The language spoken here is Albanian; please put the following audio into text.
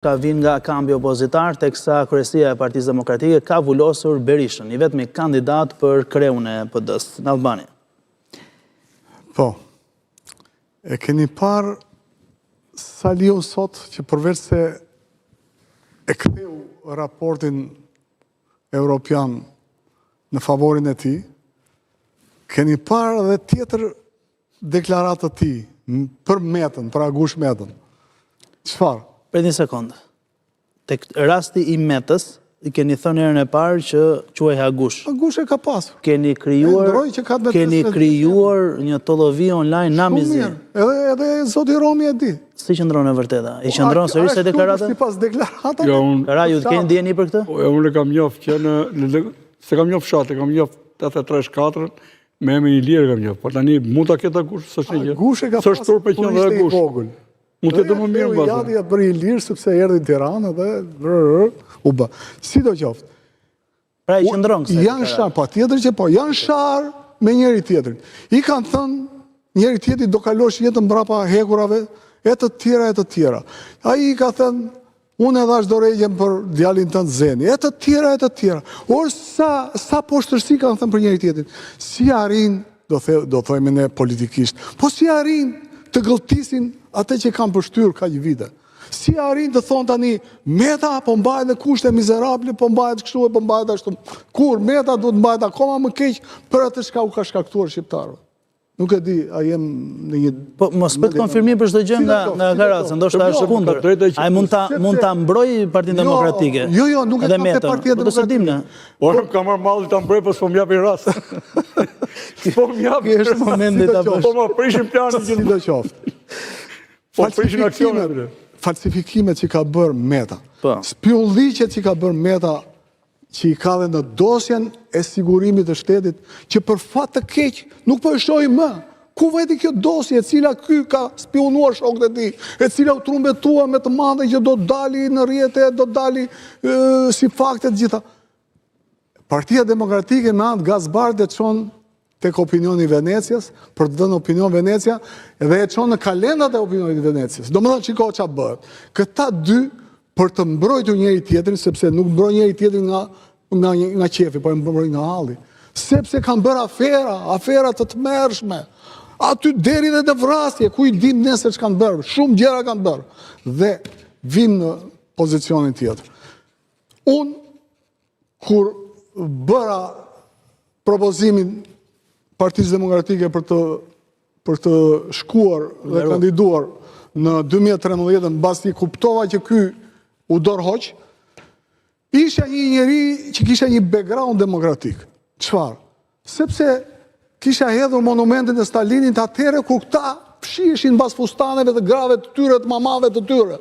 ka vinë nga kambi opozitar, teksa kryesia e Partisë Demokratike ka vullosur Berishën, i vetmi kandidat për kreun e PD-s në Albani. Po, e keni parë Saliu sot që përveç se e ktheu raportin europian në favorin e tij, keni parë edhe tjetër deklaratë të tij për Metën, për Agush Metën. Çfarë? Për një sekundë. Tek rasti i Metës, i keni thënë herën e parë që quhej Agush. Agush e ka pasur. Keni krijuar një tollovi online namizi. Edhe zoti Romi e di. Si qëndron e vërteta? I qëndron sërish te deklarata? Sipas deklaratave. Raju, keni ndjeni për këtë? Unë kam njoft që se kam njoft fshatë, kam njoft 83-4 me emrin i lirë kam njoft. Po tani mund ta ketë Agush, s'është një gjë. Agush e ka pasur. S'është turp që dhe Agush. Mund të më mirë mbas. Jadi ja bëri i lirë sepse erdhi në Tiranë dhe u bë. Sidoqoftë. Pra i qëndron kësaj. Janë shar, patjetër që po, janë shar me njëri tjetrin. I kanë thënë njëri tjetri do kalosh jetën mbrapa hekurave, e të tjera. Ai i ka thënë unë e dhash dorëgjën për djalin tënd Zeni, e të tjera. Or sa poshtërsi kanë thënë për njëri tjetrin. Si arrin, do thojmë ne politikisht, po si arrin të gëlltisin atë që kanë përshtyr kaq vite. Si arrin të thonë tani, Meta po mbahet në kushte mizerable, po mbahet kështu e po mbahet ashtu. Kur Meta duhet mbahet akoma më keq për atë çka u ka shkaktuar shqiptarëve. Nuk e di, a jem në një... Po, mos bëhet konfirmim për çdo gjë nga Karaca, ndoshta është kundër. Ai mund ta mbrojë Partinë Demokratike. Jo, nuk e ka te Partia Demokratike. Por kam marrë malli ta mbroj, po s'po më japin rast. Po më japin. Është momenti ta bësh. Po më prishin planin sidoqoftë. Po prishin aksionet. Falsifikimet që ka bërë Meta. Spjulliqet që ka bërë Meta që i ka dhe në dosjen e sigurimit të shtetit, që për fat të keq nuk po e shohim më. Ku veti kjo dosje e cila ky ka spionuar shokët e tij, e cila u trumbetua me të madhe që do dali në rrjete, do dali si fakte të gjitha. Partia Demokratike me anë gazbardh e çon tek opinioni i Venecias, për të dhënë opinion Venecia, dhe e çon në kalendat e opinionit të Venecias. Domethënë çiko ç'a bëhet. Këta dy për të mbrojtur njëri tjetrin, sepse nuk mbroj njëri tjetrin nga qefi, por e mbroj nga halli. Sepse kanë bërë afera të tmerrshme. Aty deri dhe në vrasje, ku i dim nesër që kanë bërë, shumë gjëra kanë bërë. Dhe vim në pozicionin tjetër. Unë, kur bëra propozimin Partisë Demokratike për të shkuar dhe kandiduar në 2013, mbasi kuptova që ky u dorëhoq, isha një njeri që kisha një background demokratik. Çfarë? Sepse kisha hedhur monumentin e Stalinit atëherë kur këta fshiheshin mbas fustaneve të grave të tyre, të mamave të tyre.